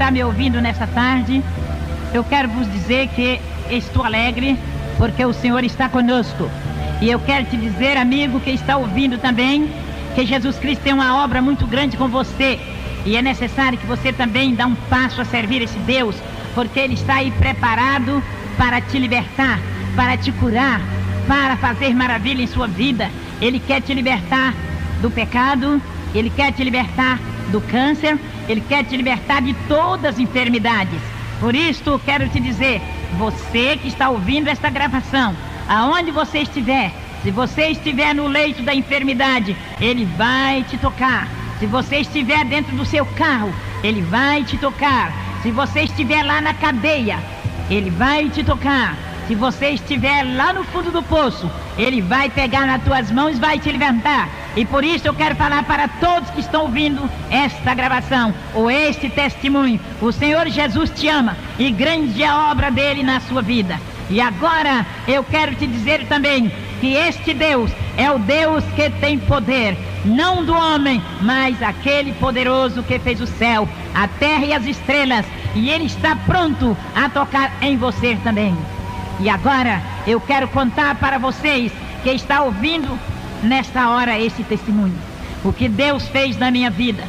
está me ouvindo nessa tarde, eu quero vos dizer que estou alegre porque o Senhor está conosco. E eu quero te dizer, amigo que está ouvindo também, que Jesus Cristo tem uma obra muito grande com você. E é necessário que você também dê um passo a servir esse Deus, porque Ele está aí preparado para te libertar, para te curar, para fazer maravilha em sua vida. Ele quer te libertar do pecado, Ele quer te libertar do câncer, Ele quer te libertar de todas as enfermidades. Por isso, quero te dizer, você que está ouvindo esta gravação, aonde você estiver, se você estiver no leito da enfermidade, Ele vai te tocar. Se você estiver dentro do seu carro, Ele vai te tocar. Se você estiver lá na cadeia, Ele vai te tocar. Se você estiver lá no fundo do poço, Ele vai pegar nas tuas mãos e vai te levantar. E por isso eu quero falar para todos que estão ouvindo esta gravação, ou este testemunho: o Senhor Jesus te ama e grande é a obra dele na sua vida. E agora eu quero te dizer também que este Deus é o Deus que tem poder, não do homem, mas aquele poderoso que fez o céu, a terra e as estrelas, e Ele está pronto a tocar em você também. E agora eu quero contar para vocês que está ouvindo nesta hora esse testemunho, o que Deus fez na minha vida.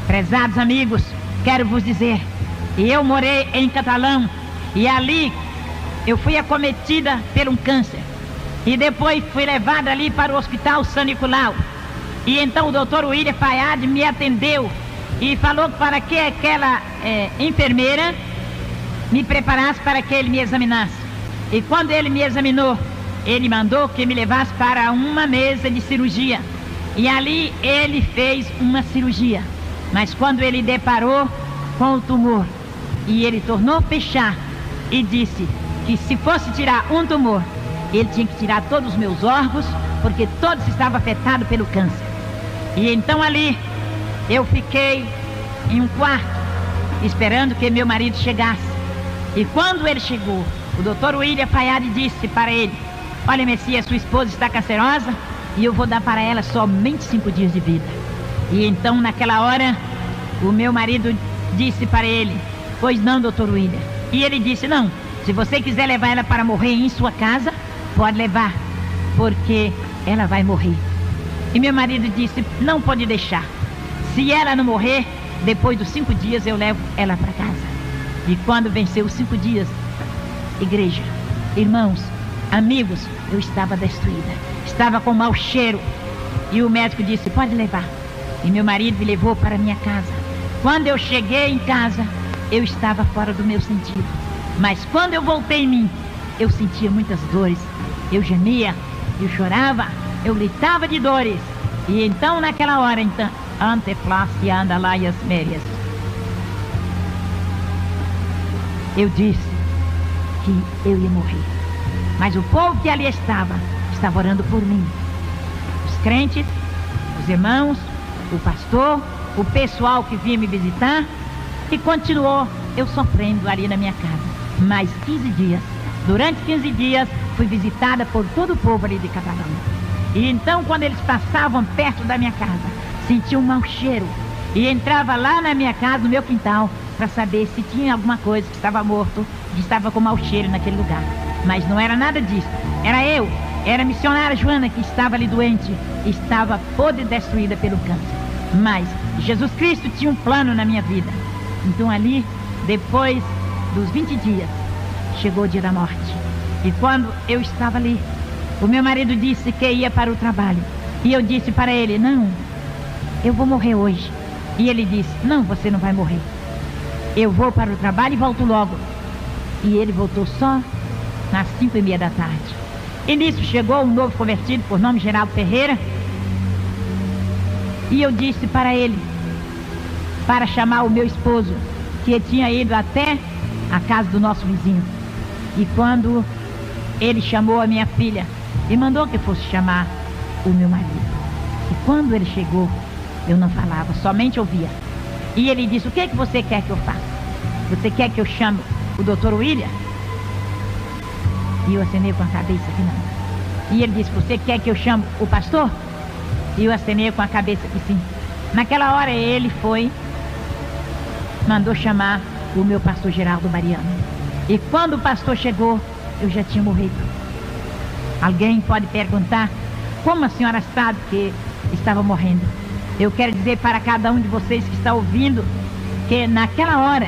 Prezados amigos, quero vos dizer, eu morei em Catalão e ali eu fui acometida por um câncer. E depois fui levada ali para o Hospital San Nicolau. E então o doutor William Fayad me atendeu e falou para que aquela enfermeira me preparasse para que ele me examinasse. E quando ele me examinou, ele mandou que me levasse para uma mesa de cirurgia. E ali ele fez uma cirurgia. Mas quando ele deparou com o tumor, e ele tornou fechar, e disse que se fosse tirar um tumor, ele tinha que tirar todos os meus órgãos, porque todos estavam afetados pelo câncer. E então ali eu fiquei em um quarto, esperando que meu marido chegasse. E quando ele chegou, o doutor William Fayad disse para ele: olha, Messias, sua esposa está cancerosa e eu vou dar para ela somente 5 dias de vida. E então naquela hora o meu marido disse para ele: pois não, doutor William. E ele disse: não, se você quiser levar ela para morrer em sua casa, pode levar, porque ela vai morrer. E meu marido disse: não pode deixar. Se ela não morrer, depois dos 5 dias eu levo ela para casa. E quando venceu os 5 dias, igreja, irmãos, amigos, eu estava destruída, estava com mau cheiro. E o médico disse: pode levar. E meu marido me levou para minha casa. Quando eu cheguei em casa, eu estava fora do meu sentido. Mas quando eu voltei em mim, eu sentia muitas dores. Eu gemia, eu chorava, eu gritava de dores. E então naquela hora, então, anteflácia anda lá e as mérias, eu disse que eu ia morrer. Mas o povo que ali estava orando por mim. Os crentes, os irmãos, o pastor, o pessoal que vinha me visitar. E continuou eu sofrendo ali na minha casa. Mais 15 dias. Durante 15 dias fui visitada por todo o povo ali de Catalão. E então quando eles passavam perto da minha casa, sentia um mau cheiro. E entrava lá na minha casa, no meu quintal, para saber se tinha alguma coisa que estava morto, que estava com mau cheiro naquele lugar. Mas não era nada disso. Era a missionária Joana que estava ali doente, estava podre e destruída pelo câncer. Mas Jesus Cristo tinha um plano na minha vida. Então ali, depois dos 20 dias, chegou o dia da morte. E quando eu estava ali, o meu marido disse que ia para o trabalho. E eu disse para ele: não, eu vou morrer hoje. E ele disse: não, você não vai morrer. Eu vou para o trabalho e volto logo. E ele voltou só nas 5:30 da tarde. E nisso chegou um novo convertido, por nome Geraldo Ferreira. E eu disse para ele, para chamar o meu esposo, que tinha ido até a casa do nosso vizinho. E quando ele chamou a minha filha, e mandou que fosse chamar o meu marido. E quando ele chegou, eu não falava, somente ouvia. E ele disse: o que é que você quer que eu faça? Você quer que eu chame o doutor William? E eu acenei com a cabeça que não. E ele disse: você quer que eu chame o pastor? E eu acenei com a cabeça que sim. Naquela hora ele foi mandou chamar o meu pastor Geraldo Mariano. E quando o pastor chegou, eu já tinha morrido. Alguém pode perguntar, como a senhora sabe que estava morrendo? Eu quero dizer para cada um de vocês que está ouvindo, que naquela hora,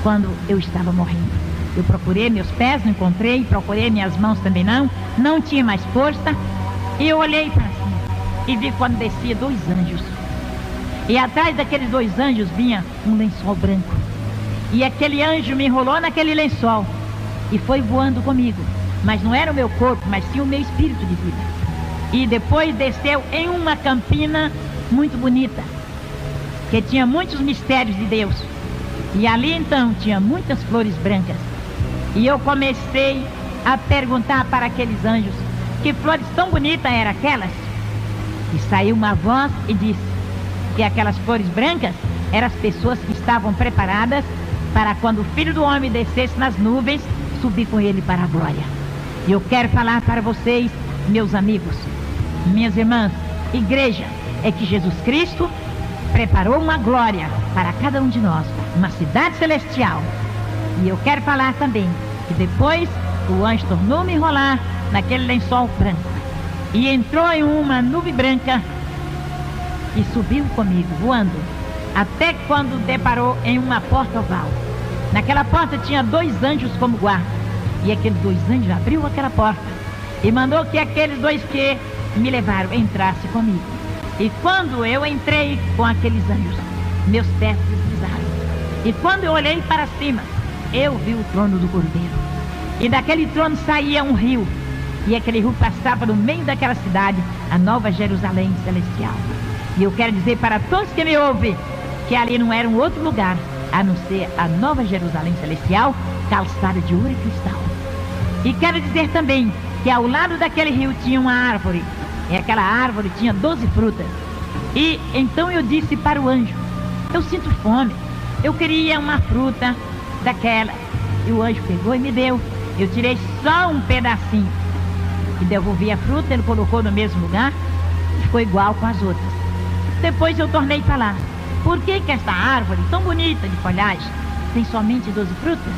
quando eu estava morrendo, eu procurei meus pés, não encontrei, procurei minhas mãos também não tinha mais força, e eu olhei para cima, e vi quando descia 2 anjos, e atrás daqueles 2 anjos vinha um lençol branco, e aquele anjo me enrolou naquele lençol, e foi voando comigo, mas não era o meu corpo, mas sim o meu espírito de vida, e depois desceu em uma campina muito bonita, que tinha muitos mistérios de Deus, e ali então tinha muitas flores brancas, e eu comecei a perguntar para aqueles anjos que flores tão bonitas eram aquelas, e saiu uma voz e disse que aquelas flores brancas eram as pessoas que estavam preparadas para quando o Filho do Homem descesse nas nuvens, subir com ele para a glória. E eu quero falar para vocês, meus amigos, minhas irmãs, igreja, é que Jesus Cristo preparou uma glória para cada um de nós, uma cidade celestial. E eu quero falar também que depois o anjo tornou-me enrolar naquele lençol branco e entrou em uma nuvem branca e subiu comigo, voando, até quando deparou em uma porta oval. Naquela porta tinha 2 anjos como guarda, e aqueles 2 anjos abriu aquela porta e mandou que aqueles 2 que me levaram entrassem comigo. E quando eu entrei com aqueles anjos, meus pés deslizaram. E quando eu olhei para cima, eu vi o trono do Cordeiro. E daquele trono saía um rio. E aquele rio passava no meio daquela cidade, a Nova Jerusalém Celestial. E eu quero dizer para todos que me ouvem, que ali não era um outro lugar, a não ser a Nova Jerusalém Celestial, calçada de ouro e cristal. E quero dizer também que ao lado daquele rio tinha uma árvore. E aquela árvore tinha 12 frutas. E então eu disse para o anjo, eu sinto fome, eu queria uma fruta daquela. E o anjo pegou e me deu. Eu tirei só um pedacinho e devolvi a fruta, ele colocou no mesmo lugar e ficou igual com as outras. Depois eu tornei a falar, por que esta árvore tão bonita de folhagem tem somente 12 frutas?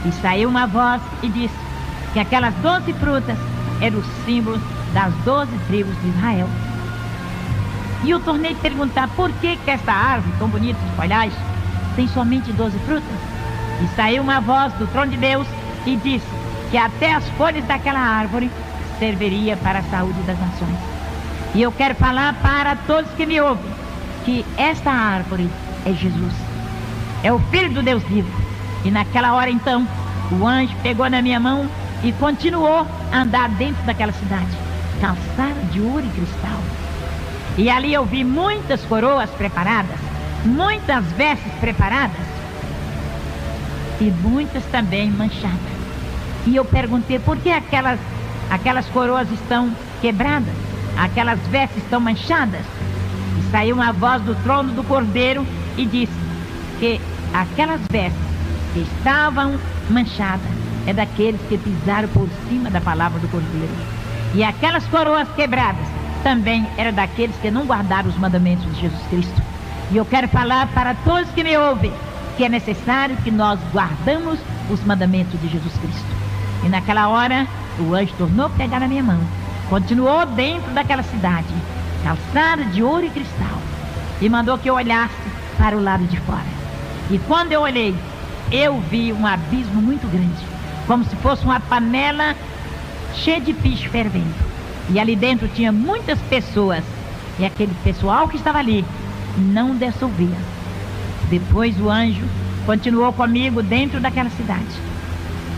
E saiu uma voz e disse que aquelas 12 frutas eram o símbolo das 12 tribos de Israel. E eu tornei a perguntar por que esta árvore tão bonita de folhagem tem somente 12 frutas. E saiu uma voz do trono de Deus e disse que até as folhas daquela árvore serviria para a saúde das nações. E eu quero falar para todos que me ouvem que esta árvore é Jesus, é o Filho do Deus vivo. E naquela hora então o anjo pegou na minha mão e continuou a andar dentro daquela cidade, calçada de ouro e cristal. E ali eu vi muitas coroas preparadas, muitas vestes preparadas e muitas também manchadas. E eu perguntei por que aquelas coroas estão quebradas, aquelas vestes estão manchadas. E saiu uma voz do trono do Cordeiro e disse que aquelas vestes que estavam manchadas é daqueles que pisaram por cima da palavra do Cordeiro. E aquelas coroas quebradas também eram daqueles que não guardaram os mandamentos de Jesus Cristo. E eu quero falar para todos que me ouvem que é necessário que nós guardamos os mandamentos de Jesus Cristo. E naquela hora o anjo tornou a pegar na minha mão, continuou dentro daquela cidade, calçada de ouro e cristal, e mandou que eu olhasse para o lado de fora. E quando eu olhei, eu vi um abismo muito grande, como se fosse uma panela cheia de piche fervendo. E ali dentro tinha muitas pessoas, e aquele pessoal que estava ali não dissolvia. Depois o anjo continuou comigo dentro daquela cidade.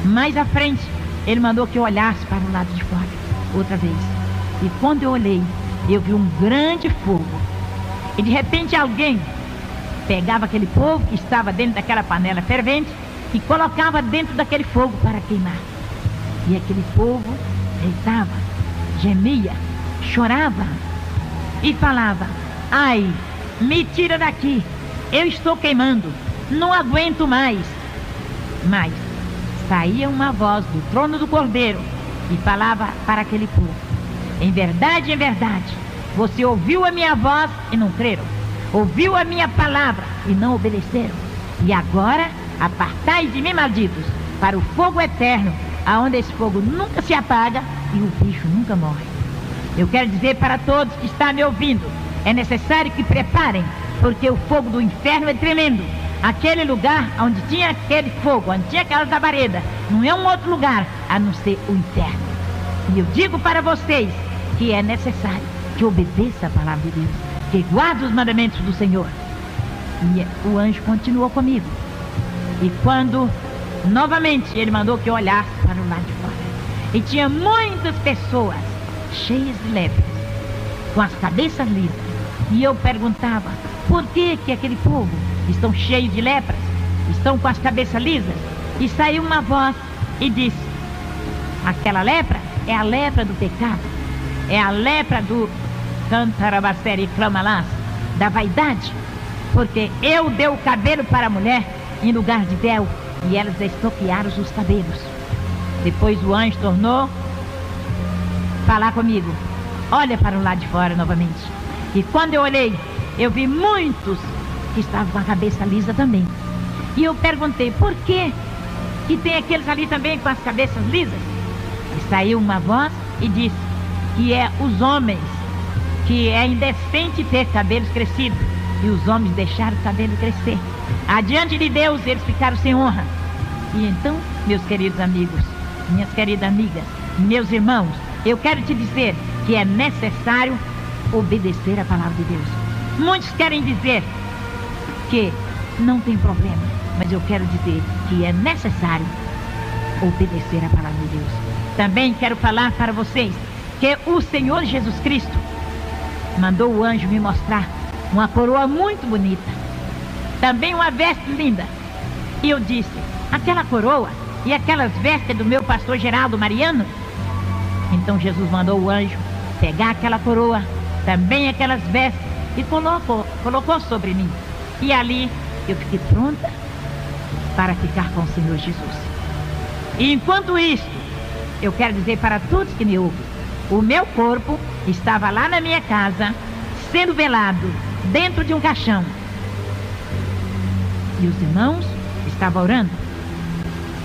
Mais à frente, ele mandou que eu olhasse para o lado de fora, outra vez. E quando eu olhei, eu vi um grande fogo. E de repente alguém pegava aquele povo que estava dentro daquela panela fervente e colocava dentro daquele fogo para queimar. E aquele povo gritava, gemia, chorava e falava, ai, me tira daqui, eu estou queimando, não aguento mais. Mas saía uma voz do trono do Cordeiro e falava para aquele povo, em verdade, você ouviu a minha voz e não creram, ouviu a minha palavra e não obedeceram. E agora, apartai de mim, malditos, para o fogo eterno, aonde esse fogo nunca se apaga e o bicho nunca morre. Eu quero dizer para todos que estão me ouvindo, é necessário que preparem, porque o fogo do inferno é tremendo. Aquele lugar onde tinha aquele fogo, onde tinha aquela labareda, não é um outro lugar a não ser o inferno. E eu digo para vocês que é necessário que obedeça a palavra de Deus, que guarde os mandamentos do Senhor. E o anjo continuou comigo. E quando novamente ele mandou que eu olhasse para o lado de fora, e tinha muitas pessoas cheias de lepras, com as cabeças lisas. E eu perguntava, por que aquele povo estão cheios de lepras, estão com as cabeças lisas? E saiu uma voz e disse, aquela lepra é a lepra do pecado, é a lepra do cantarabacere clamalás, da vaidade, porque eu dei o cabelo para a mulher em lugar de véu, e elas estoquearam os cabelos. Depois o anjo tornou falar comigo, olha para o lado de fora novamente. E quando eu olhei, eu vi muitos que estavam com a cabeça lisa também. E eu perguntei, por que tem aqueles ali também com as cabeças lisas? E saiu uma voz e disse que é os homens, que é indecente ter cabelos crescidos, e os homens deixaram o cabelo crescer. Adiante de Deus eles ficaram sem honra. E então, meus queridos amigos, minhas queridas amigas, meus irmãos, eu quero te dizer que é necessário obedecer a palavra de Deus. Muitos querem dizer que não tem problema, mas eu quero dizer que é necessário obedecer a palavra de Deus. Também quero falar para vocês que o Senhor Jesus Cristo mandou o anjo me mostrar uma coroa muito bonita, também uma veste linda. E eu disse, aquela coroa e aquelas vestes do meu pastor Geraldo Mariano? Então Jesus mandou o anjo pegar aquela coroa, também aquelas vestes, e colocou sobre mim. E ali eu fiquei pronta para ficar com o Senhor Jesus. E enquanto isso, eu quero dizer para todos que me ouvem, o meu corpo estava lá na minha casa, sendo velado dentro de um caixão. E os irmãos estavam orando.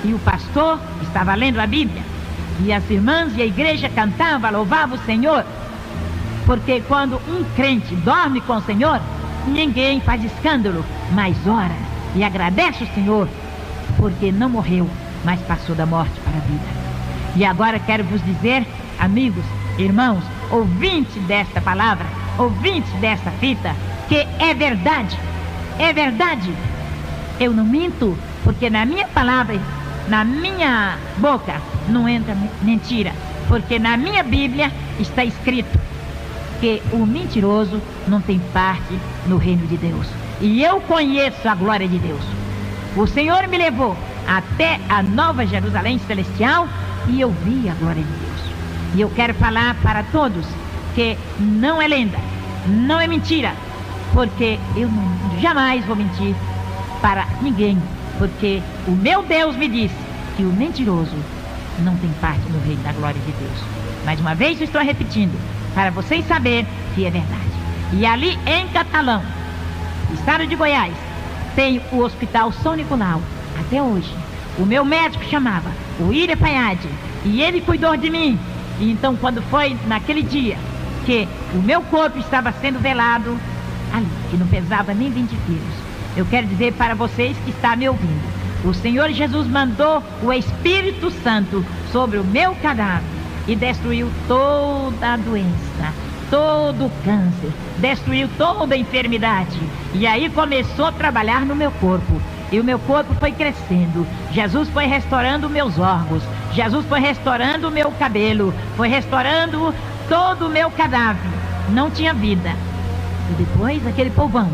E o pastor estava lendo a Bíblia. E as irmãs e a igreja cantavam, louvavam o Senhor. Porque quando um crente dorme com o Senhor, ninguém faz escândalo, mas ora e agradece o Senhor, porque não morreu, mas passou da morte para a vida. E agora quero vos dizer, amigos, irmãos, ouvintes desta palavra, ouvintes desta fita, que é verdade, é verdade. Eu não minto, porque na minha palavra, na minha boca, não entra mentira, porque na minha Bíblia está escrito que o mentiroso não tem parte no reino de Deus. E eu conheço a glória de Deus. O Senhor me levou até a Nova Jerusalém Celestial e eu vi a glória de Deus. E eu quero falar para todos que não é lenda, não é mentira, porque eu jamais vou mentir para ninguém, porque o meu Deus me disse que o mentiroso não tem parte no reino da glória de Deus. Mais uma vez eu estou repetindo, para vocês saberem que é verdade. E ali em Catalão, estado de Goiás, tem o Hospital São Nicolau. Até hoje, o meu médico chamava o Ira Paiade, e ele cuidou de mim. E então quando foi naquele dia que o meu corpo estava sendo velado ali, que não pesava nem 20 quilos, eu quero dizer para vocês que estão me ouvindo, o Senhor Jesus mandou o Espírito Santo sobre o meu cadáver e destruiu toda a doença, todo o câncer, destruiu toda a enfermidade. E aí começou a trabalhar no meu corpo. E o meu corpo foi crescendo. Jesus foi restaurando meus órgãos. Jesus foi restaurando o meu cabelo. Foi restaurando todo o meu cadáver. Não tinha vida. E depois aquele povão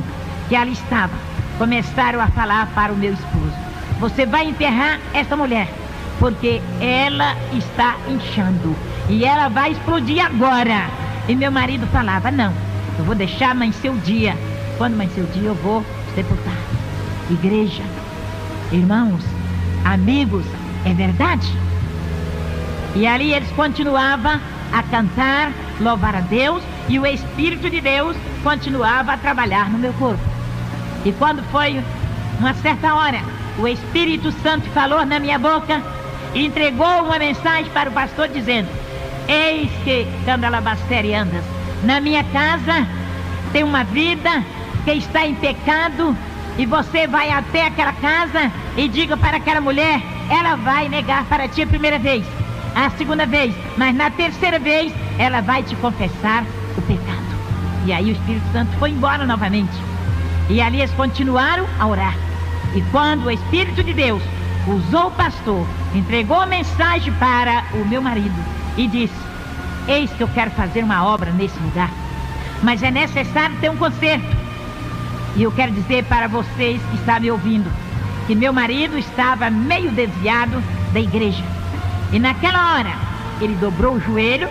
que ali estava, começaram a falar para o meu esposo: você vai enterrar essa mulher, porque ela está inchando e ela vai explodir agora. E meu marido falava: não, eu vou deixar amanhecer o dia. Quando amanhecer o dia eu vou sepultar. Igreja, irmãos, amigos, é verdade? E ali eles continuavam a cantar, louvar a Deus, e o Espírito de Deus continuava a trabalhar no meu corpo. E quando foi uma certa hora, o Espírito Santo falou na minha boca e entregou uma mensagem para o pastor dizendo: eis que candalabastere andas, na minha casa tem uma vida que está em pecado, e você vai até aquela casa e diga para aquela mulher, ela vai negar para ti a primeira vez, a segunda vez, mas na terceira vez ela vai te confessar o pecado. E aí o Espírito Santo foi embora novamente, e ali eles continuaram a orar. E quando o Espírito de Deus usou o pastor, entregou a mensagem para o meu marido e disse: eis que eu quero fazer uma obra nesse lugar, mas é necessário ter um conserto. E eu quero dizer para vocês que estão me ouvindo, que meu marido estava meio desviado da igreja. E naquela hora, ele dobrou o joelho,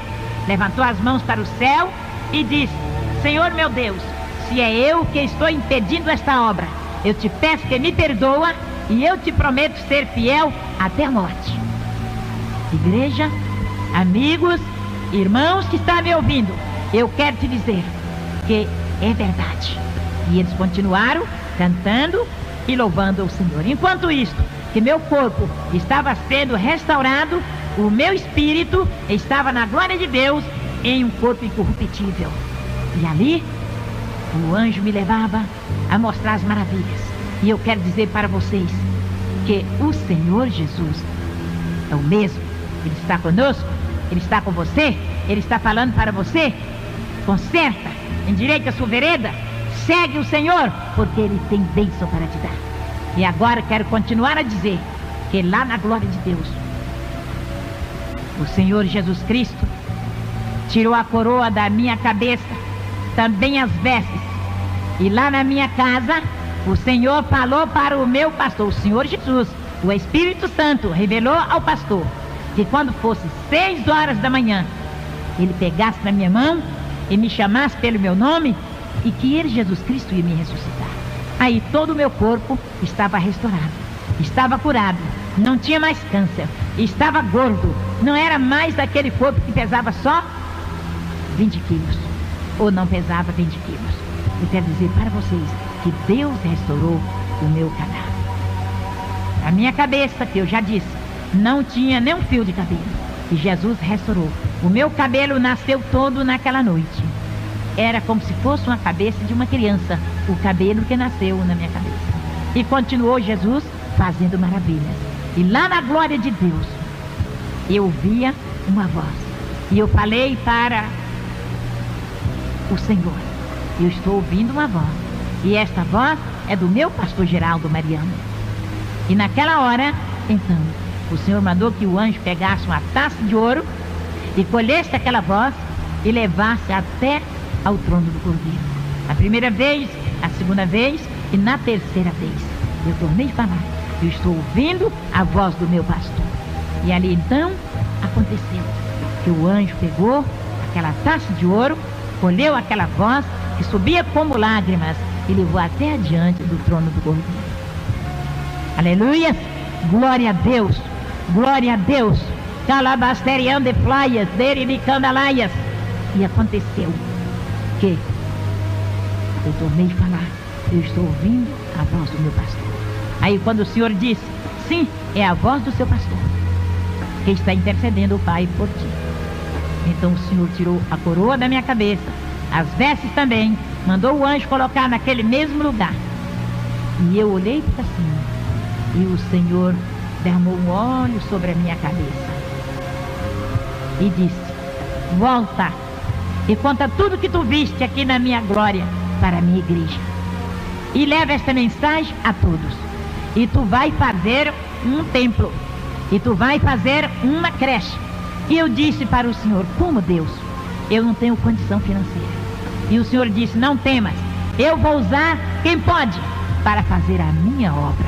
levantou as mãos para o céu e disse: Senhor meu Deus, se é eu que estou impedindo esta obra, eu te peço que me perdoa e eu te prometo ser fiel até a morte. Igreja, amigos, irmãos que estão me ouvindo, eu quero te dizer que é verdade. E eles continuaram cantando e louvando o Senhor. Enquanto isso, que meu corpo estava sendo restaurado, o meu espírito estava na glória de Deus em um corpo incorruptível. E ali, o anjo me levava a mostrar as maravilhas. E eu quero dizer para vocês que o Senhor Jesus é o mesmo. Ele está conosco, Ele está com você, Ele está falando para você: conserta, endireita a sua vereda, segue o Senhor, porque Ele tem bênção para te dar. E agora quero continuar a dizer que lá na glória de Deus, o Senhor Jesus Cristo tirou a coroa da minha cabeça, também as vestes. E lá na minha casa, o Senhor falou para o meu pastor, o Senhor Jesus, o Espírito Santo revelou ao pastor que quando fosse 6 horas da manhã, ele pegasse na minha mão e me chamasse pelo meu nome, e que ele, Jesus Cristo, ia me ressuscitar. Aí todo o meu corpo estava restaurado, estava curado, não tinha mais câncer, estava gordo, não era mais daquele corpo que pesava só 20 quilos, ou não pesava 20 quilos. Eu quero dizer para vocês que Deus restaurou o meu cadáver. A minha cabeça, que eu já disse, não tinha nem um fio de cabelo, e Jesus restaurou. O meu cabelo nasceu todo naquela noite. Era como se fosse uma cabeça de uma criança, o cabelo que nasceu na minha cabeça. E continuou Jesus fazendo maravilhas. E lá na glória de Deus, eu ouvia uma voz. E eu falei para o Senhor: eu estou ouvindo uma voz. E esta voz é do meu pastor Geraldo Mariano. E naquela hora, então, o Senhor mandou que o anjo pegasse uma taça de ouro e colhesse aquela voz e levasse até ao trono do Cordeiro. A primeira vez, a segunda vez e na terceira vez. Eu tornei a falar. Eu estou ouvindo a voz do meu pastor. E ali então aconteceu que o anjo pegou aquela taça de ouro, colheu aquela voz que subia como lágrimas e levou até adiante do trono do Cordeiro. Aleluia! Glória a Deus! Glória a Deus! Calabasterian de flaias, deribicandalaias. E aconteceu que eu tornei a falar. Eu estou ouvindo a voz do meu pastor. Aí quando o Senhor disse: sim, é a voz do seu pastor que está intercedendo o Pai por ti. Então o Senhor tirou a coroa da minha cabeça, as vestes também, mandou o anjo colocar naquele mesmo lugar. E eu olhei para cima e o Senhor derramou um óleo sobre a minha cabeça e disse: volta e conta tudo que tu viste aqui na minha glória para a minha igreja. E leva esta mensagem a todos. E tu vai fazer um templo. E tu vai fazer uma creche. E eu disse para o Senhor: como Deus? Eu não tenho condição financeira. E o Senhor disse: não temas, eu vou usar quem pode para fazer a minha obra.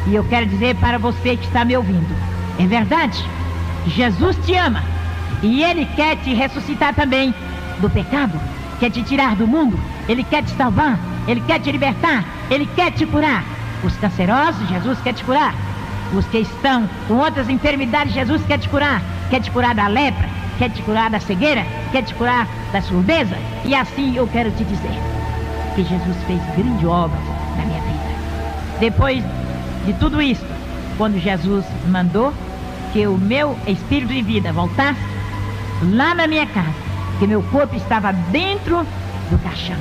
E eu quero dizer para você que está me ouvindo: é verdade, Jesus te ama. E Ele quer te ressuscitar também do pecado, quer te tirar do mundo, Ele quer te salvar, Ele quer te libertar, Ele quer te curar. Os cancerosos, Jesus quer te curar. Os que estão com outras enfermidades, Jesus quer te curar da lepra, quer te curar da cegueira, quer te curar da surdeza. E assim eu quero te dizer que Jesus fez grande obra na minha vida. Depois de tudo isso, quando Jesus mandou que o meu espírito de vida voltasse lá na minha casa, que meu corpo estava dentro do caixão,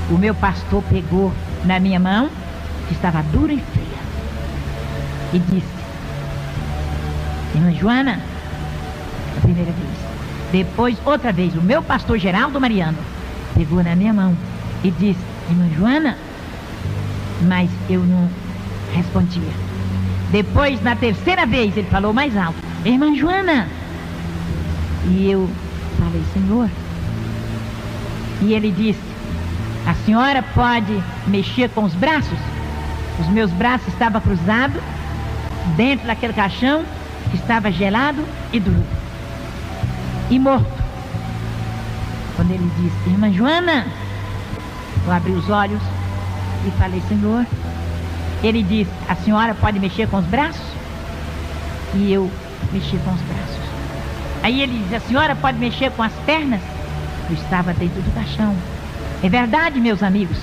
o meu pastor pegou na minha mão, que estava dura e fria, e disse: irmã Joana, a primeira vez. Depois, outra vez, o meu pastor Geraldo Mariano pegou na minha mão e disse: irmã Joana, mas eu não respondia. Depois, na terceira vez, ele falou mais alto: irmã Joana. E eu falei: Senhor. E ele disse: a senhora pode mexer com os braços? Os meus braços estavam cruzados dentro daquele caixão que estava gelado e duro e morto. Quando ele disse: irmã Joana, eu abri os olhos e falei: Senhor. Ele disse: a senhora pode mexer com os braços? E eu mexi com os braços. Aí ele disse: a senhora pode mexer com as pernas? Eu estava dentro do caixão. É verdade, meus amigos?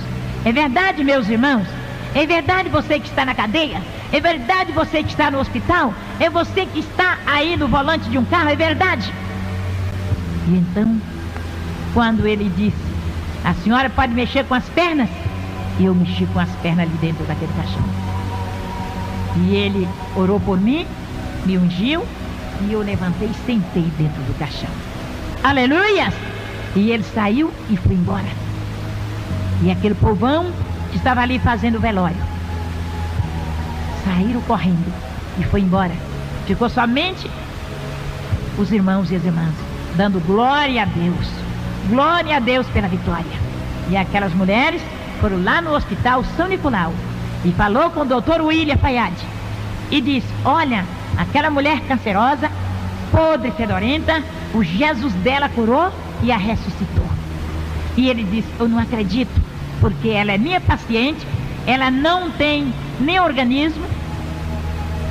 É verdade, meus irmãos? É verdade você que está na cadeia? É verdade você que está no hospital? É você que está aí no volante de um carro? É verdade? E então, quando ele disse: a senhora pode mexer com as pernas? Eu mexi com as pernas ali dentro daquele caixão. E ele orou por mim, me ungiu, e eu levantei e sentei dentro do caixão. Aleluia! E ele saiu e foi embora. E aquele povão que estava ali fazendo velório saíram correndo e foi embora. Ficou somente os irmãos e as irmãs dando glória a Deus. Glória a Deus pela vitória. E aquelas mulheres foram lá no hospital São Nicolau e falou com o doutor William Fayad e disse: olha, aquela mulher cancerosa, podre, fedorenta, o Jesus dela curou e a ressuscitou. E ele disse: eu não acredito, porque ela é minha paciente, ela não tem nem organismo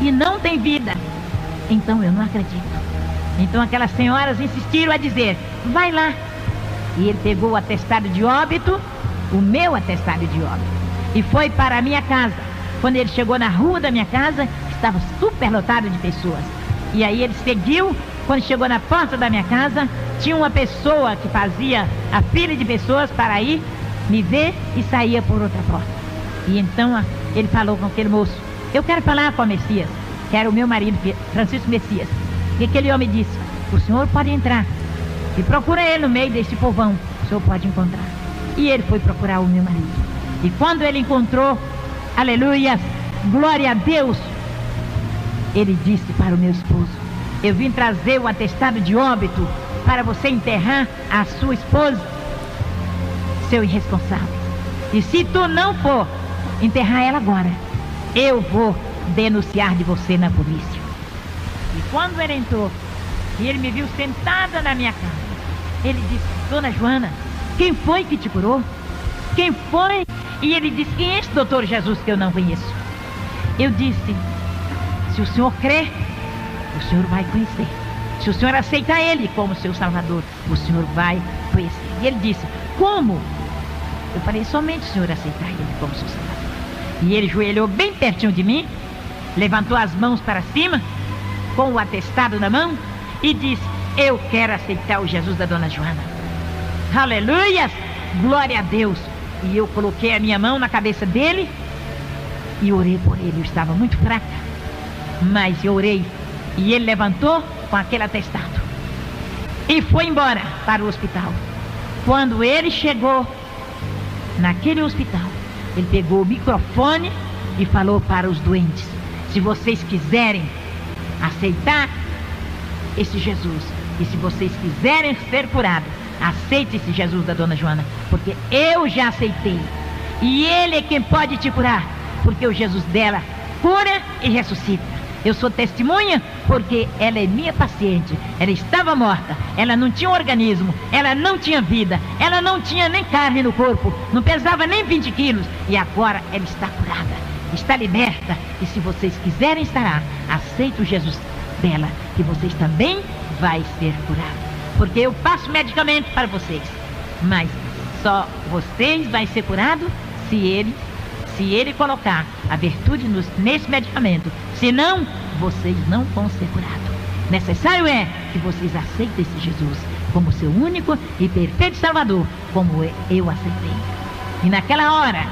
e não tem vida, então eu não acredito. Então aquelas senhoras insistiram a dizer: vai lá. E ele pegou o atestado de óbito, o meu atestado de óbito, e foi para a minha casa. Quando ele chegou na rua da minha casa, estava super lotado de pessoas. E aí ele seguiu. Quando chegou na porta da minha casa, tinha uma pessoa que fazia a fila de pessoas para ir me ver e saía por outra porta. E então ele falou com aquele moço: eu quero falar com a Messias, que era o meu marido, Francisco Messias. E aquele homem disse: o senhor pode entrar e procura ele no meio desse povão, o senhor pode encontrar. E ele foi procurar o meu marido. E quando ele encontrou, aleluia, glória a Deus, ele disse para o meu esposo: eu vim trazer o atestado de óbito para você enterrar a sua esposa, seu irresponsável. E se tu não for enterrar ela agora, eu vou denunciar de você na polícia. E quando ele entrou e ele me viu sentada na minha casa, ele disse: dona Joana, quem foi que te curou? Quem foi? E ele disse: quem é esse doutor Jesus que eu não conheço? Eu disse: se o senhor crer, o senhor vai conhecer. Se o senhor aceitar ele como seu salvador, o senhor vai conhecer. E ele disse: como? Eu falei: somente o senhor aceitar ele como seu salvador. E ele joelhou bem pertinho de mim, levantou as mãos para cima, com o atestado na mão, e disse: eu quero aceitar o Jesus da dona Joana. Aleluia! Glória a Deus! E eu coloquei a minha mão na cabeça dele e orei por ele. Eu estava muito fraca, mas eu orei. E ele levantou com aquele atestado e foi embora para o hospital. Quando ele chegou naquele hospital, ele pegou o microfone e falou para os doentes: se vocês quiserem aceitar esse Jesus, e se vocês quiserem ser curados, aceite esse Jesus da dona Joana, porque eu já aceitei, e ele é quem pode te curar, porque o Jesus dela cura e ressuscita. Eu sou testemunha porque ela é minha paciente. Ela estava morta, ela não tinha organismo, ela não tinha vida, ela não tinha nem carne no corpo, não pesava nem 20 quilos, e agora ela está curada, está liberta. E se vocês quiserem estar, aceite o Jesus dela, que vocês também vai ser curados, porque eu passo medicamento para vocês, mas só vocês vai ser curado se ele se ele colocar a virtude nesse medicamento. Senão, vocês não vão ser curados. Necessário é que vocês aceitem esse Jesus como seu único e perfeito Salvador, como eu aceitei. E naquela hora,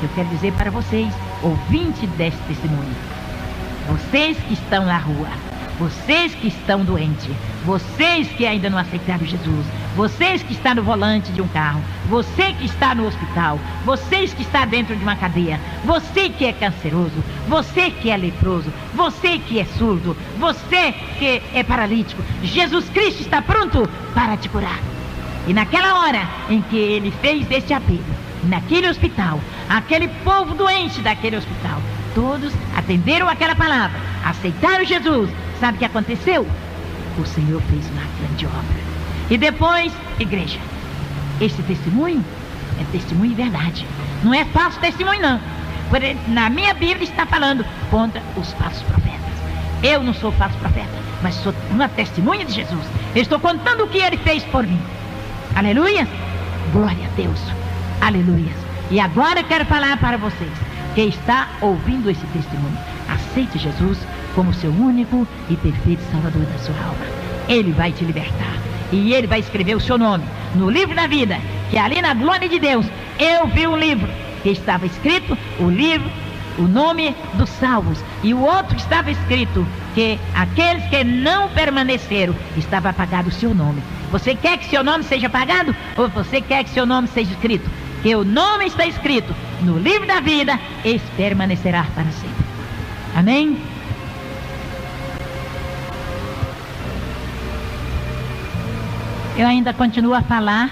eu quero dizer para vocês, ouvintes desse testemunho, vocês que estão na rua, vocês que estão doentes, vocês que ainda não aceitaram Jesus, vocês que estão no volante de um carro, você que está no hospital, vocês que está dentro de uma cadeia, você que é canceroso, você que é leproso, você que é surdo, você que é paralítico, Jesus Cristo está pronto para te curar. E naquela hora em que ele fez este apelo, naquele hospital, aquele povo doente daquele hospital, todos atenderam aquela palavra, aceitaram Jesus. Sabe o que aconteceu? O Senhor fez uma grande obra. E depois, igreja, esse testemunho é testemunho de verdade. Não é falso testemunho, não. Porque na minha Bíblia está falando contra os falsos profetas. Eu não sou falso profeta, mas sou uma testemunha de Jesus. Eu estou contando o que ele fez por mim. Aleluia! Glória a Deus. Aleluia! E agora eu quero falar para vocês que está ouvindo esse testemunho. Aceite Jesus como seu único e perfeito Salvador da sua alma. Ele vai te libertar. E ele vai escrever o seu nome no livro da vida, que ali na glória de Deus, eu vi um livro que estava escrito, o livro, o nome dos salvos. E o outro que estava escrito, que aqueles que não permaneceram, estava apagado o seu nome. Você quer que seu nome seja apagado? Ou você quer que seu nome seja escrito? Que o nome está escrito no livro da vida, esse permanecerá para sempre. Amém? Eu ainda continuo a falar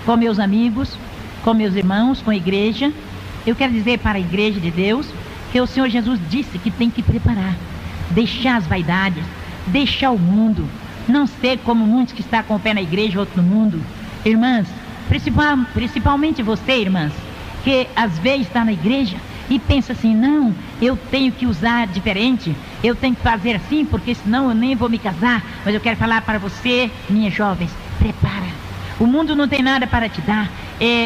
com meus amigos, com meus irmãos, com a igreja. Eu quero dizer para a igreja de Deus que o Senhor Jesus disse que tem que preparar, deixar as vaidades, deixar o mundo, não ser como muitos que estão com o pé na igreja e outro no mundo. Irmãs, principalmente você, irmãs, que às vezes está na igreja e pensa assim, não, eu tenho que usar diferente, eu tenho que fazer assim, porque senão eu nem vou me casar. Mas eu quero falar para você, minhas jovens, prepara. O mundo não tem nada para te dar,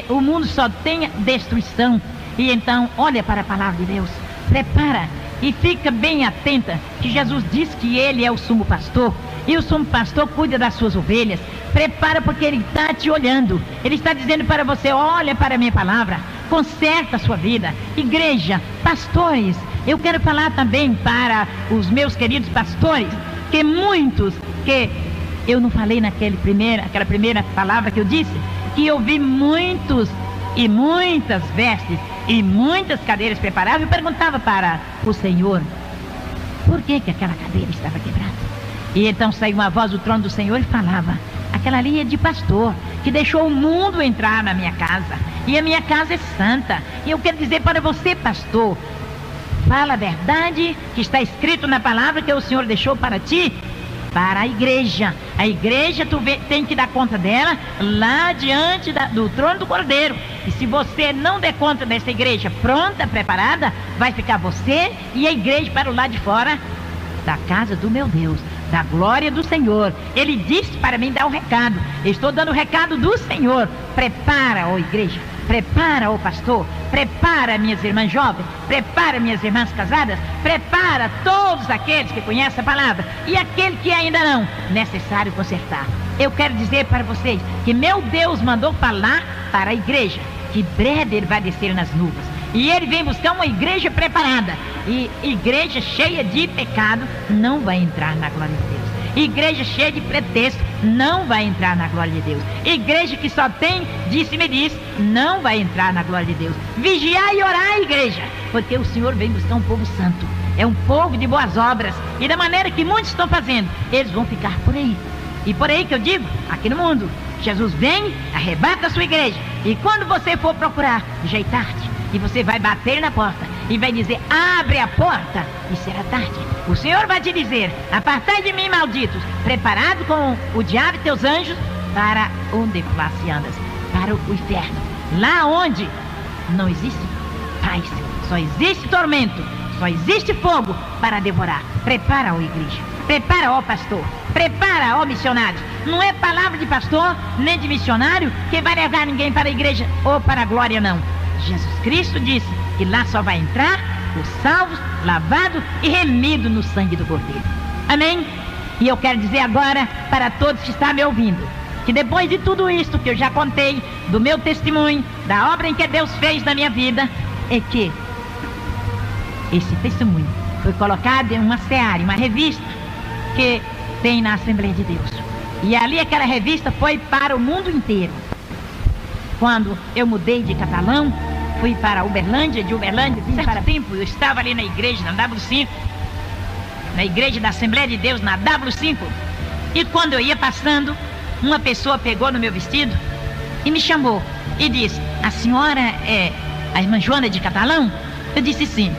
o mundo só tem destruição. E então, olha para a palavra de Deus, prepara e fica bem atenta, que Jesus diz que ele é o sumo pastor, e o sumo pastor cuida das suas ovelhas. Prepara, porque ele está te olhando, ele está dizendo para você, olha para a minha palavra, conserta a sua vida. Igreja, pastores, eu quero falar também para os meus queridos pastores, que muitos, que eu não falei aquela primeira palavra que eu disse, que eu vi muitos e muitas vestes e muitas cadeiras preparadas. Eu perguntava para o Senhor, por que aquela cadeira estava quebrada? E então saiu uma voz do trono do Senhor e falava, aquela ali é de pastor, que deixou o mundo entrar na minha casa, e a minha casa é santa. E eu quero dizer para você, pastor, fala a verdade que está escrito na palavra que o Senhor deixou para ti, para a igreja. A igreja tem que dar conta dela lá diante do trono do Cordeiro. E se você não der conta dessa igreja pronta, preparada, vai ficar você e a igreja para o lado de fora da casa do meu Deus, da glória do Senhor. Ele disse para mim dar um recado. Eu estou dando o recado do Senhor. Prepara, ó igreja, prepara, ó pastor, prepara minhas irmãs jovens, prepara minhas irmãs casadas, prepara todos aqueles que conhecem a palavra, e aquele que ainda não, necessário consertar. Eu quero dizer para vocês que meu Deus mandou falar para a igreja, que breve ele vai descer nas nuvens, e ele vem buscar uma igreja preparada. E igreja cheia de pecado não vai entrar na glória de Deus. Igreja cheia de pretexto não vai entrar na glória de Deus. Igreja que só tem disse-me diz não vai entrar na glória de Deus. Vigiar e orar, igreja, porque o Senhor vem buscar um povo santo, é um povo de boas obras. E da maneira que muitos estão fazendo, eles vão ficar por aí. E por aí que eu digo, aqui no mundo, Jesus vem, arrebata a sua igreja, e quando você for procurar, já é tarde. E você vai bater na porta e vai dizer, abre a porta, e será tarde. O Senhor vai te dizer, apartai de mim, malditos, preparado com o diabo e teus anjos, para onde se andas? Para o inferno, lá onde não existe paz, só existe tormento, só existe fogo para devorar. Prepara, ó igreja, prepara, ó pastor, prepara, ó missionário. Não é palavra de pastor nem de missionário que vai levar ninguém para a igreja ou para a glória, não. Jesus Cristo disse que lá só vai entrar os salvos, lavados e remidos no sangue do Cordeiro. Amém? E eu quero dizer agora para todos que estão me ouvindo, que depois de tudo isso que eu já contei, do meu testemunho, da obra em que Deus fez na minha vida, é que esse testemunho foi colocado em uma seara, uma revista que tem na Assembleia de Deus. E ali aquela revista foi para o mundo inteiro. Quando eu mudei de Catalão, fui para Uberlândia, de Uberlândia vim para tempo, eu estava ali na igreja, na W5, na igreja da Assembleia de Deus, na W5, e quando eu ia passando, uma pessoa pegou no meu vestido e me chamou e disse: a senhora é a irmã Joana de Catalão? Eu disse sim.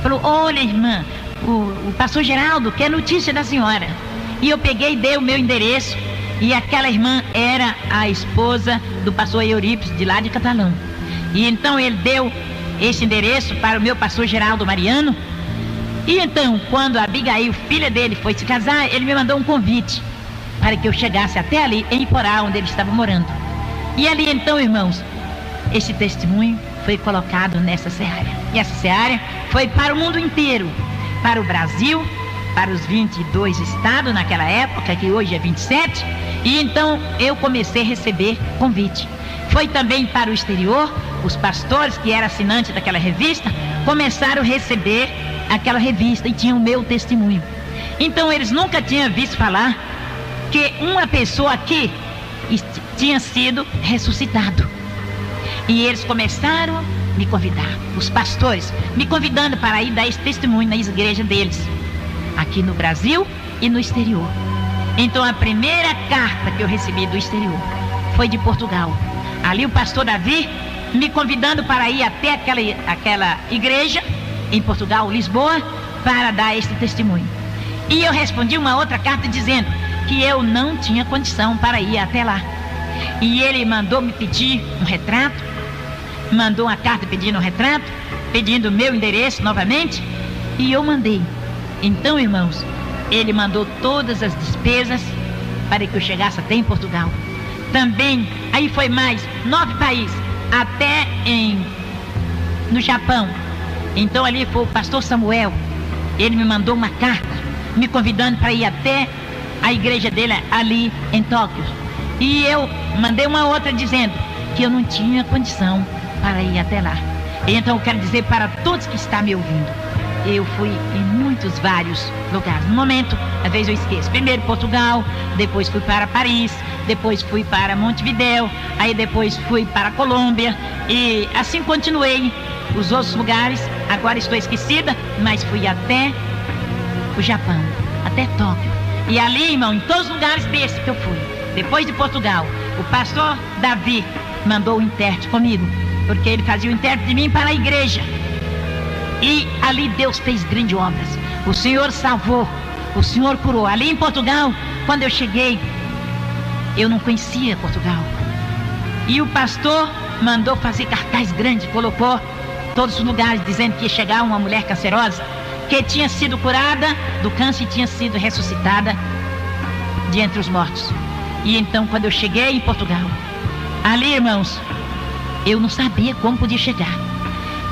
Falou: olha, irmã, o pastor Geraldo quer notícia da senhora. E eu peguei e dei o meu endereço, e aquela irmã era a esposa do pastor Eurípides, de lá de Catalão. E então ele deu esse endereço para o meu pastor Geraldo Mariano. E então, quando a Abigail, filha dele, foi se casar, ele me mandou um convite para que eu chegasse até ali, em Iporá, onde ele estava morando. E ali então, irmãos, esse testemunho foi colocado nessa seara. E essa seara foi para o mundo inteiro, para o Brasil, para os 22 estados naquela época, que hoje é 27. E então eu comecei a receber convite. Foi também para o exterior. Os pastores que eram assinantes daquela revista começaram a receber aquela revista e tinham o meu testemunho. Então eles nunca tinham visto falar que uma pessoa aqui tinha sido ressuscitado. E eles começaram a me convidar, os pastores, me convidando para ir dar esse testemunho nas igrejas deles, aqui no Brasil e no exterior. Então a primeira carta que eu recebi do exterior foi de Portugal. Ali o pastor Davi me convidando para ir até aquela igreja em Portugal, Lisboa, para dar esse testemunho. E eu respondi uma outra carta dizendo que eu não tinha condição para ir até lá. E ele mandou me pedir um retrato, mandou uma carta pedindo um retrato, pedindo o meu endereço novamente, e eu mandei. Então, irmãos, ele mandou todas as despesas para que eu chegasse até em Portugal. Também, aí foi mais 9 países, até no Japão. Então ali foi o pastor Samuel, ele me mandou uma carta, me convidando para ir até a igreja dele ali em Tóquio. E eu mandei uma outra dizendo que eu não tinha condição para ir até lá. Então eu quero dizer para todos que estão me ouvindo, eu fui em vários lugares. No momento, às vezes eu esqueço. Primeiro Portugal, depois fui para Paris, depois fui para Montevidéu, aí depois fui para Colômbia, e assim continuei os outros lugares. Agora estou esquecida, mas fui até o Japão, até Tóquio. E ali, irmão, em todos os lugares desses que eu fui, depois de Portugal, o pastor Davi mandou o intérprete comigo, porque ele fazia o intérprete de mim para a igreja. E ali Deus fez grandes obras. O Senhor salvou, o Senhor curou. Ali em Portugal, quando eu cheguei, eu não conhecia Portugal. E o pastor mandou fazer cartaz grande, colocou todos os lugares, dizendo que ia chegar uma mulher cancerosa, que tinha sido curada do câncer e tinha sido ressuscitada de entre os mortos. E então, quando eu cheguei em Portugal, ali, irmãos, eu não sabia como podia chegar.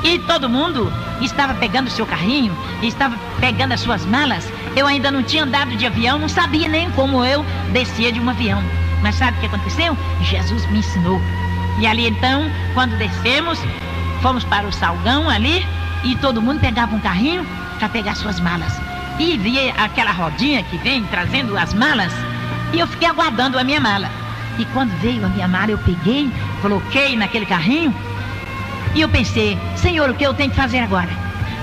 E todo mundo estava pegando o seu carrinho, estava pegando as suas malas. Eu ainda não tinha andado de avião, não sabia nem como eu descia de um avião. Mas sabe o que aconteceu? Jesus me ensinou. E ali então, quando descemos, fomos para o Salgão ali, e todo mundo pegava um carrinho para pegar suas malas. E via aquela rodinha que vem trazendo as malas, e eu fiquei aguardando a minha mala. E quando veio a minha mala, eu peguei, coloquei naquele carrinho. E eu pensei: Senhor, o que eu tenho que fazer agora?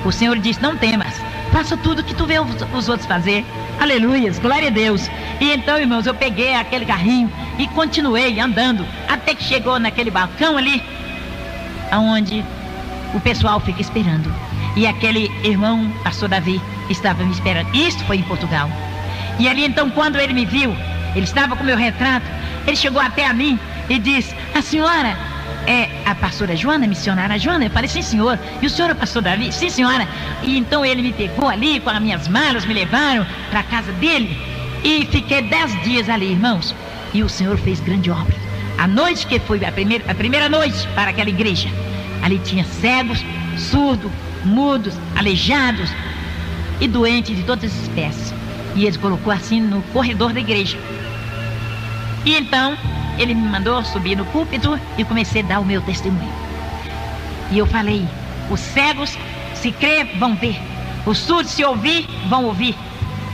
O Senhor disse: não temas, faça tudo que tu vê os outros fazer. Aleluias, glória a Deus. E então, irmãos, eu peguei aquele carrinho e continuei andando, até que chegou naquele balcão ali, onde o pessoal fica esperando. E aquele irmão, pastor Davi, estava me esperando. Isto foi em Portugal. E ali então, quando ele me viu, ele estava com meu retrato, ele chegou até a mim e disse: a senhora é a pastora Joana, missionária Joana? Eu falei: sim, senhor. E o senhor é o pastor Davi? Sim, senhora. E então ele me pegou ali com as minhas malas, me levaram para a casa dele, e fiquei 10 dias ali, irmãos. E o Senhor fez grande obra. A noite que foi a primeira noite para aquela igreja, ali tinha cegos, surdos, mudos, aleijados e doentes de todas as espécies. E ele colocou assim no corredor da igreja. E então ele me mandou subir no púlpito e comecei a dar o meu testemunho. E eu falei: os cegos, se crer, vão ver. Os surdos, se ouvir, vão ouvir.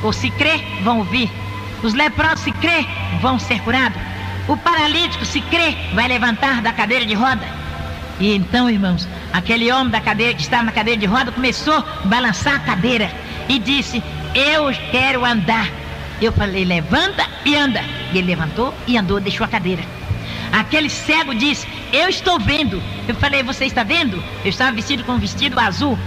Ou se crer, vão ouvir. Os leprosos, se crer, vão ser curados. O paralítico, se crer, vai levantar da cadeira de roda. E então, irmãos, aquele homem da cadeira, que estava na cadeira de roda, começou a balançar a cadeira e disse: eu quero andar. Eu falei: levanta e anda. E ele levantou e andou, deixou a cadeira. Aquele cego disse: eu estou vendo. Eu falei: você está vendo? Eu estava vestido com um vestido azul.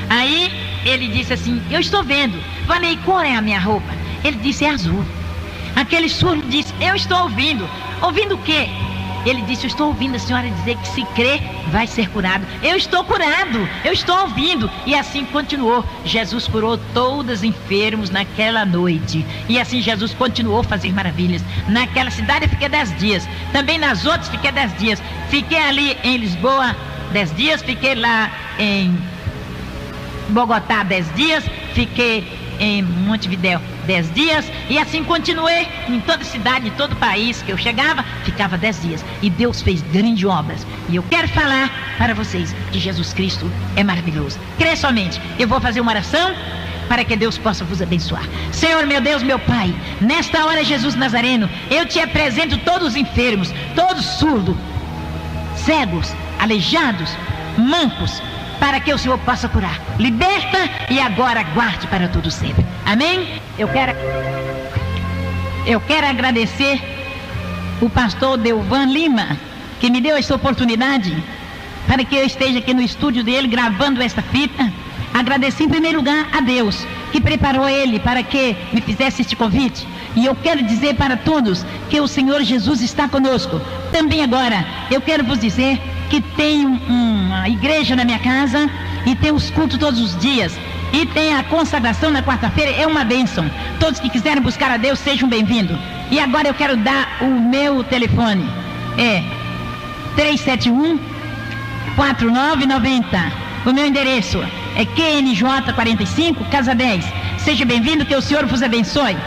Aí ele disse assim: eu estou vendo. Falei: qual é a minha roupa? Ele disse: é azul. Aquele surdo disse: eu estou ouvindo. Ouvindo o quê? Ele disse: eu estou ouvindo a senhora dizer que se crer vai ser curado. Eu estou curado, eu estou ouvindo. E assim continuou. Jesus curou todos os enfermos naquela noite. E assim Jesus continuou a fazer maravilhas. Naquela cidade eu fiquei 10 dias. Também nas outras fiquei 10 dias. Fiquei ali em Lisboa 10 dias. Fiquei lá em Bogotá 10 dias. Fiquei em Montevidéu 10 dias, e assim continuei em toda cidade, em todo país que eu chegava, ficava 10 dias, e Deus fez grandes obras. E eu quero falar para vocês que Jesus Cristo é maravilhoso. Crê somente. Eu vou fazer uma oração para que Deus possa vos abençoar. Senhor, meu Deus, meu Pai, nesta hora, Jesus Nazareno, eu te apresento todos os enfermos, todos surdos, cegos, aleijados, mancos, para que o Senhor possa curar. Liberta e agora guarde para todo sempre. Amém? Eu quero agradecer o pastor Delvan Lima, que me deu essa oportunidade para que eu esteja aqui no estúdio dele gravando esta fita. Agradeci em primeiro lugar a Deus, que preparou ele para que me fizesse este convite. E eu quero dizer para todos que o Senhor Jesus está conosco. Também agora, eu quero vos dizer que tem uma igreja na minha casa e tem os cultos todos os dias. E tem a consagração na quarta-feira, é uma bênção. Todos que quiserem buscar a Deus, sejam bem-vindos. E agora eu quero dar o meu telefone. É 371-4990. O meu endereço é QNJ 45, Casa 10. Seja bem-vindo, que o Senhor vos abençoe.